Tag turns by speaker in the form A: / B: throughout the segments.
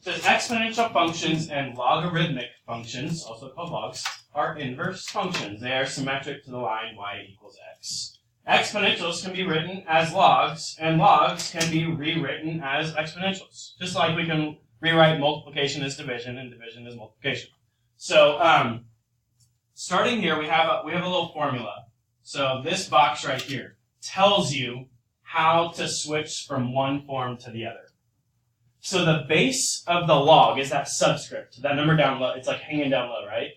A: It says exponential functions and logarithmic functions, also called logs, are inverse functions. They are symmetric to the line y equals x. Exponentials can be written as logs, and logs can be rewritten as exponentials. Just like we can rewrite multiplication as division, and division as multiplication. So, starting here, we have a little formula. So this box right here tells you how to switch from one form to the other. So the base of the log is that subscript, that number down low. It's like hanging down low, right?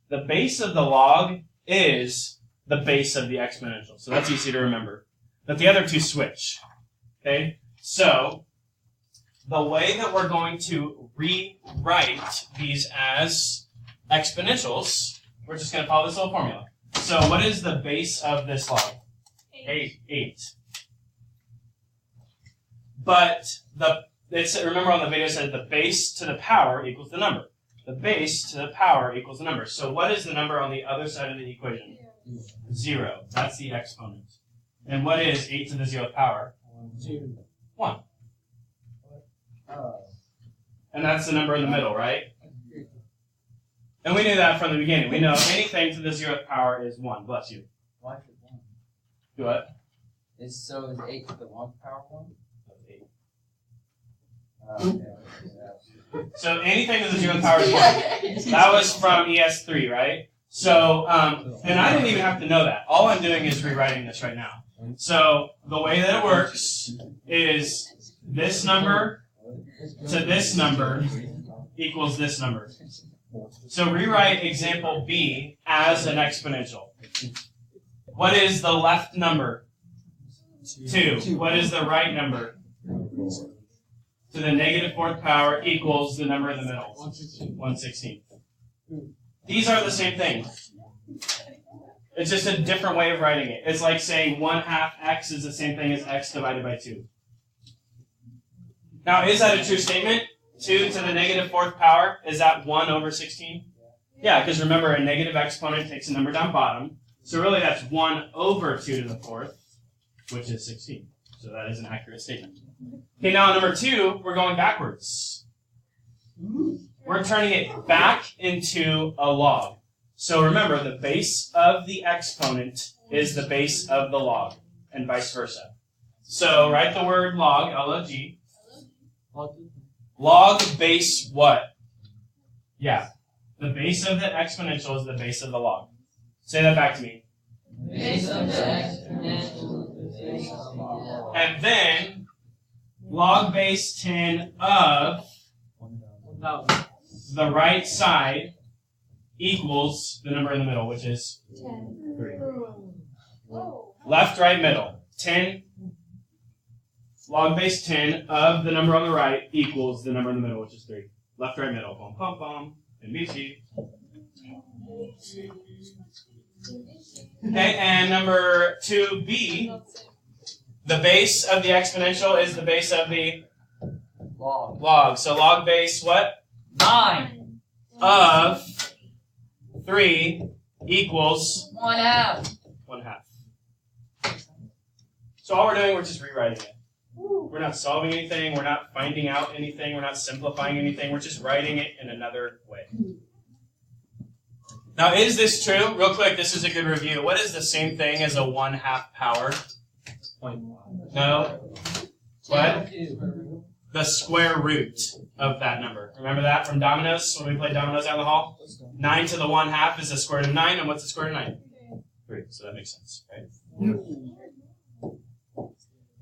A: The base of the log is the base of the exponential. So that's easy to remember. But the other two switch. Okay? So the way that we're going to rewrite these as exponentials, we're just going to follow this little formula. So what is the base of this log? 8. But remember on the video it said the base to the power equals the number. The base to the power equals the number. So what is the number on the other side of the equation? 0. That's the exponent. And what is 8 to the 0th power? 1. And that's the number in the middle, right? And we knew that from the beginning. We know anything to the 0th power is 1. Bless you.
B: Why is it 1?
A: Do what?
B: Is 8 to the 1th power 1?
A: 8.
B: Okay.
A: So anything to the 0th power is 1. That was from ES3, right? So, and I didn't even have to know that. All I'm doing is rewriting this right now. So the way that it works is this number to this number equals this number. So rewrite example B as an exponential. What is the left number? 2. What is the right number? To the negative 4th power equals the number in the middle. 1/16. These are the same thing. It's just a different way of writing it. It's like saying 1/2 x is the same thing as x divided by 2. Now, is that a true statement? 2 to the negative 4th power, is that 1 over 16? Yeah, because remember, a negative exponent takes a number down bottom. So really that's 1 over 2 to the 4th, which is 16. So that is an accurate statement. Okay, now number 2, we're going backwards. We're turning it back into a log. So remember, the base of the exponent is the base of the log, and vice versa. So write the word log, L-O-G. Log base what? Yeah. The base of the exponential is the base of the log. Say that back to me.
C: Base of the exponential is the base of the log.
A: And then log base 10 of the right side equals the number in the middle, which is 3. Left, right, middle. 10. Log base 10 of the number on the right equals the number in the middle, which is 3. Left, right, middle. Pom, pom, pom. NBC. Okay, and number 2b, the base of the exponential is the base of the log. So log base what?
C: 9
A: of 3 equals
C: 1/2.
A: 1/2. So all we're doing, we're just rewriting it. We're not solving anything, we're not finding out anything, we're not simplifying anything, we're just writing it in another way. Now, is this true? Real quick, this is a good review. What is the same thing as a 1/2 power? 0.1. No? What? The square root of that number. Remember that from dominoes, when we played dominoes out in the hall? 9 to the 1/2 is the square root of 9, and what's the square root of 9? 3. So that makes sense, right?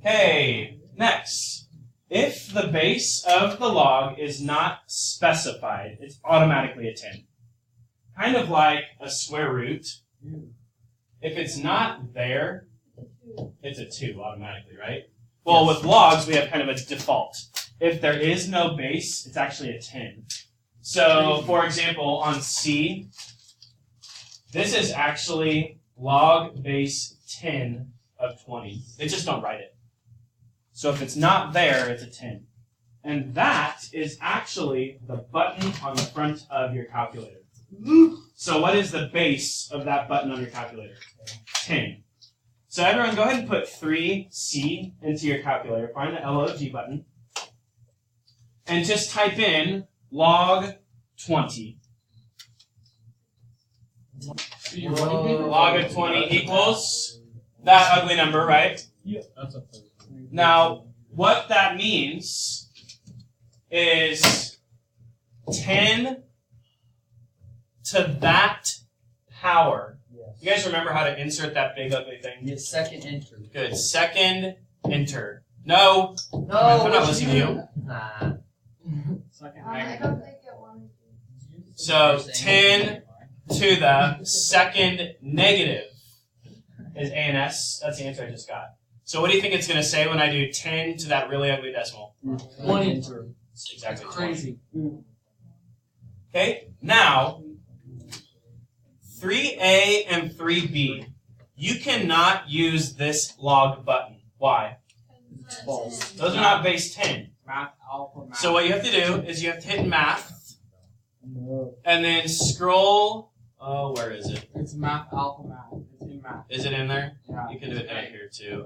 A: Okay, next. If the base of the log is not specified, it's automatically a 10. Kind of like a square root. If it's not there, it's a 2 automatically, right? Well, with logs, we have kind of a default. If there is no base, it's actually a 10. So, for example, on C, this is actually log base 10 of 20. They just don't write it. So if it's not there, it's a 10. And that is actually the button on the front of your calculator. So what is the base of that button on your calculator? 10. So everyone, go ahead and put 3C into your calculator. Find the LOG button. and just type in log 20. Log of 20 equals that ugly number, right?
D: Yeah, that's a
A: Now, what that means is 10 to that power. You guys remember how to insert that big ugly thing?
B: Yes, second enter.
A: Good. Second enter. No.
B: No,
A: I'm not listening to you.
B: Nah.
D: second
C: I
D: negative.
C: don't think it wanted to.
A: So 10 to the second negative is A and S. That's the answer I just got. So what do you think it's going to say when I do 10 to that really ugly decimal?
D: 20.
A: It's exactly 20.
D: Crazy.
A: Okay, now 3A and 3B. You cannot use this log button. Why?
D: It's false.
A: Those are not base 10.
D: Math, alpha, math.
A: So what you have to do is you have to hit math and then scroll. Oh, where is it?
D: It's math, alpha, math. It's in math.
A: Is it in there?
D: Yeah.
A: You can do it down here too.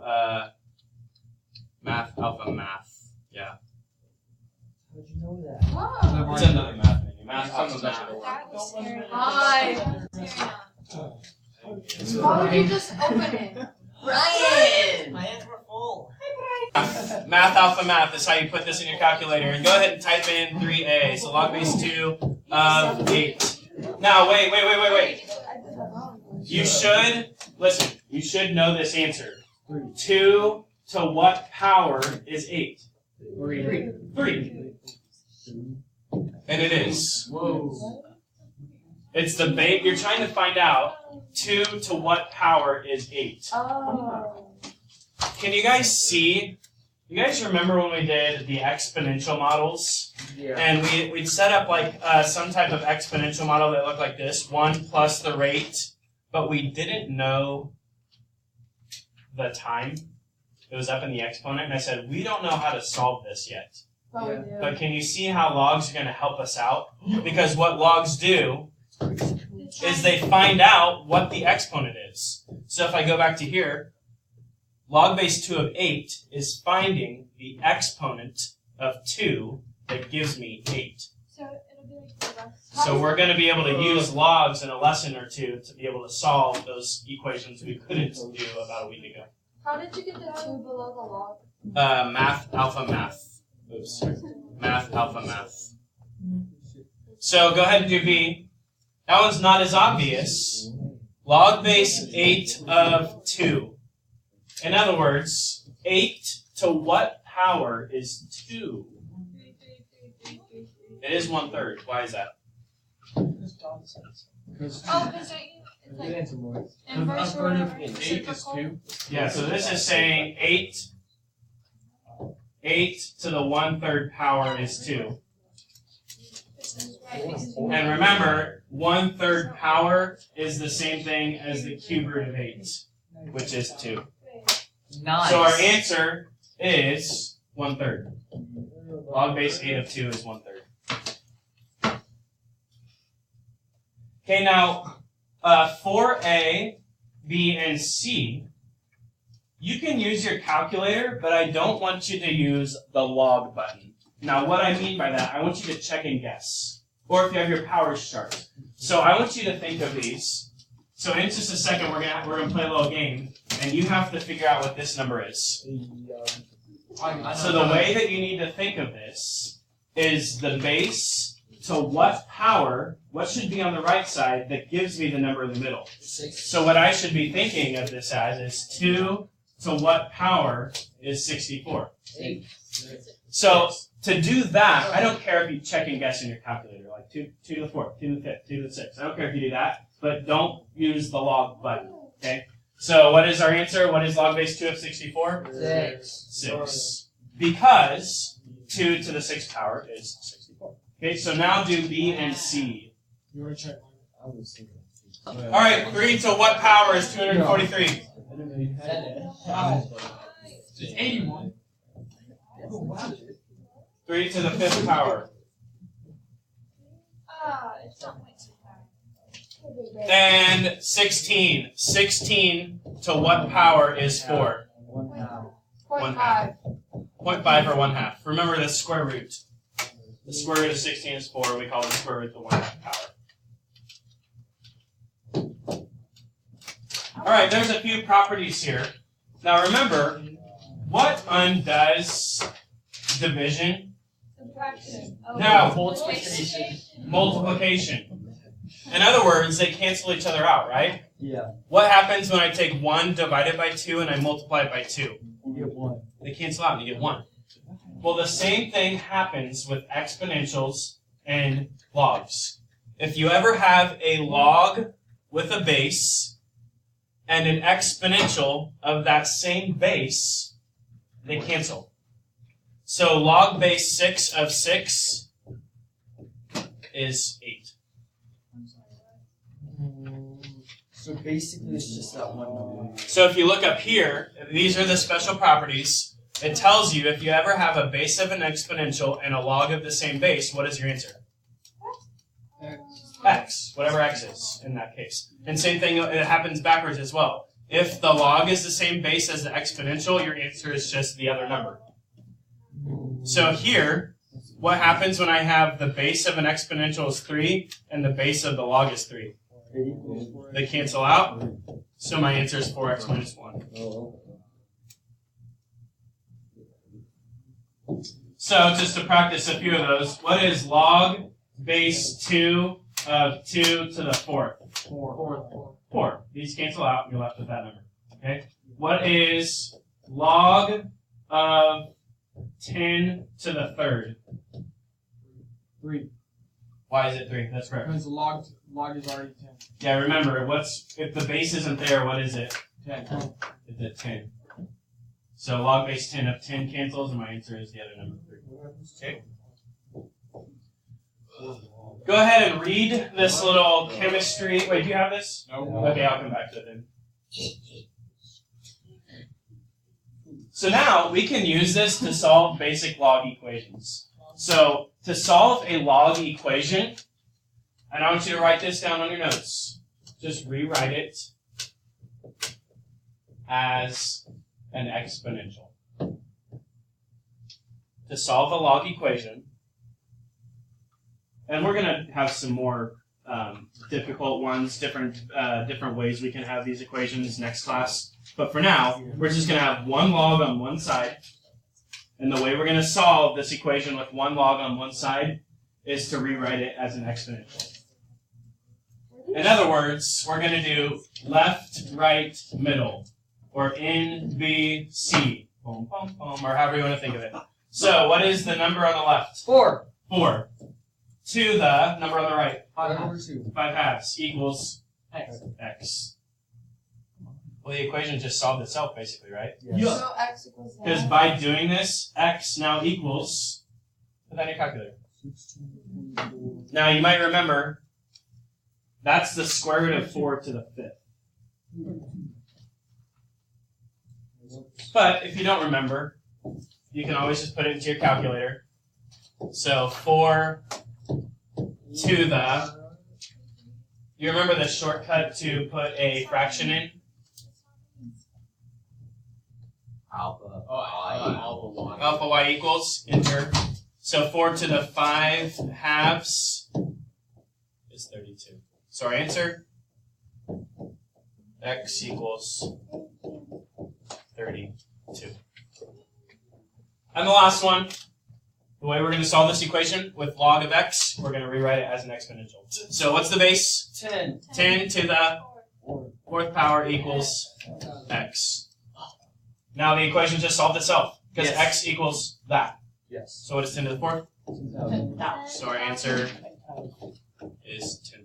A: Math, alpha, math. Yeah.
B: How'd you know that?
C: Oh,
A: It's another math menu. Math, alpha, math.
C: that was scary. Hi. Why would you just open it?
B: Brian!
E: My hands were full.
A: Math, alpha, math is how you put this in your calculator. And go ahead and type in 3A. So log base 2 of 8. Now, wait. You should, listen, you should know this answer. 2 to what power is 8?
D: 3.
A: 3. And it is.
D: Whoa.
A: It's the bait. You're trying to find out 2 to what power is 8.
C: Oh.
A: Can you guys see? You guys remember when we did the exponential models?
B: Yeah.
A: And we'd set up like some type of exponential model that looked like this, 1 plus the rate, but we didn't know the time. It was up in the exponent, and I said, we don't know how to solve this yet.
C: But we do.
A: But can you see how logs are going to help us out? Because what logs do is they find out what the exponent is. So if I go back to here, log base 2 of 8 is finding the exponent of 2 that gives me 8.
C: So it'll be like the rest.
A: So we're going to be able to use logs in a lesson or two to be able to solve those equations we couldn't do about a week ago.
C: How did you get the 2 below the log?
A: Math, alpha, math. Oops. Math, alpha, math. So go ahead and do B. That one's not as obvious. Log base 8 of 2. In other words, 8 to what power is 2? It is 1/3. Why is that?
C: Oh, because it's like inverse or whatever.
D: 8 is 2.
A: Yeah, so this is saying 8 to the 1/3 power is 2. And remember, 1/3 power is the same thing as the cube root of 8, which is 2.
B: Nice.
A: So our answer is 1/3. Log base 8 of 2 is 1/3. Okay, now for A, B, and C, you can use your calculator, but I don't want you to use the log button. Now, what I mean by that, I want you to check and guess, or if you have your powers chart. So I want you to think of these. So in just a second, we're gonna play a little game, and you have to figure out what this number is. So the way that you need to think of this is the base to what power, what should be on the right side that gives me the number in the middle.
B: 6.
A: So what I should be thinking of this as is 2 to what power is 64.
B: 8.
A: So to do that, I don't care if you check and guess in your calculator, like 2 to the 4th, 2 to the 5th, 2 to the 6th. I don't care if you do that, but don't use the log button, okay? So what is our answer? What is log base 2 of 64?
B: 6.
A: 6. Because 2 to the 6th power is 64. Okay, so now do B and C.
D: You want to check?
A: All right, 3 to what power is 243?
D: I didn't know you had it. It's 81.
A: 3 to the 5th power.
C: It's not like
A: And 16. 16 to what power is 4?
B: 1 half.
C: 0.5.
A: 0.5 or 1/2. Remember the square root. The square root of 16 is 4. We call the square root the 1/2 power. All right, there's a few properties here. Now remember, what undoes division?
C: Subtraction.
A: No.
B: Multiplication.
A: Multiplication. In other words, they cancel each other out, right?
B: Yeah.
A: What happens when I take 1 divided by 2 and I multiply it by 2?
B: You get 1.
A: They cancel out and you get 1. Well, the same thing happens with exponentials and logs. If you ever have a log with a base and an exponential of that same base, they cancel. So log base 6 of 6 is 8.
B: So basically, it's just that one number.
A: So if you look up here, these are the special properties. It tells you if you ever have a base of an exponential and a log of the same base, what is your answer? X, whatever x is in that case. And same thing, it happens backwards as well. If the log is the same base as the exponential, your answer is just the other number. So here, what happens when I have the base of an exponential is 3 and the base of the log is 3? They cancel out, so my answer is 4x minus 1. So just to practice a few of those, what is log base 2 of 2 to the 4th? 4. These cancel out, and you're left with that number. Okay. What is log of 10 to the 3rd?
D: 3.
A: Why is it 3? That's correct.
D: Because the log is already 10.
A: Yeah, remember, if the base isn't there, what is it?
D: 10.
A: It's at 10. So log base 10 of 10 cancels, and my answer is the other number 3. Okay. Go ahead and read this little chemistry. Wait, do you have this?
D: No.
A: Okay, I'll come back to it then. So now we can use this to solve basic log equations. So to solve a log equation, and I want you to write this down on your notes. Just rewrite it as an exponential. To solve a log equation, and we're going to have some more difficult ones, different ways we can have these equations next class. But for now, we're just going to have one log on one side. And the way we're going to solve this equation with one log on one side is to rewrite it as an exponential. In other words, we're going to do left, right, middle, or NBC, boom, boom, boom, or however you want to think of it. So what is the number on the left?
B: 4.
A: 4. To the number on the right.
B: 5/2.
A: 5/2 equals
B: X.
A: x. Well, the equation just solved itself, basically, right?
B: Yes.
C: So x equals
A: Because by doing this, x now equals, put that in your calculator. Now, you might remember, that's the square root of 4 to the 5th. But if you don't remember, you can always just put it into your calculator. So 4 to the, you remember the shortcut to put a fraction in?
B: Alpha.
D: Alpha 1.
A: Alpha y equals, enter. So 4 to the 5/2 is 32. So our answer, x equals 32. And the last one, the way we're going to solve this equation with log of x, we're going to rewrite it as an exponential. So what's the base?
B: 10.
A: 10 to the 4th power equals x. Now the equation just solved itself, because
B: Yes.
A: x equals that.
B: Yes.
A: So what is 10 to the 4th?
B: 10,000.
A: So our answer is 10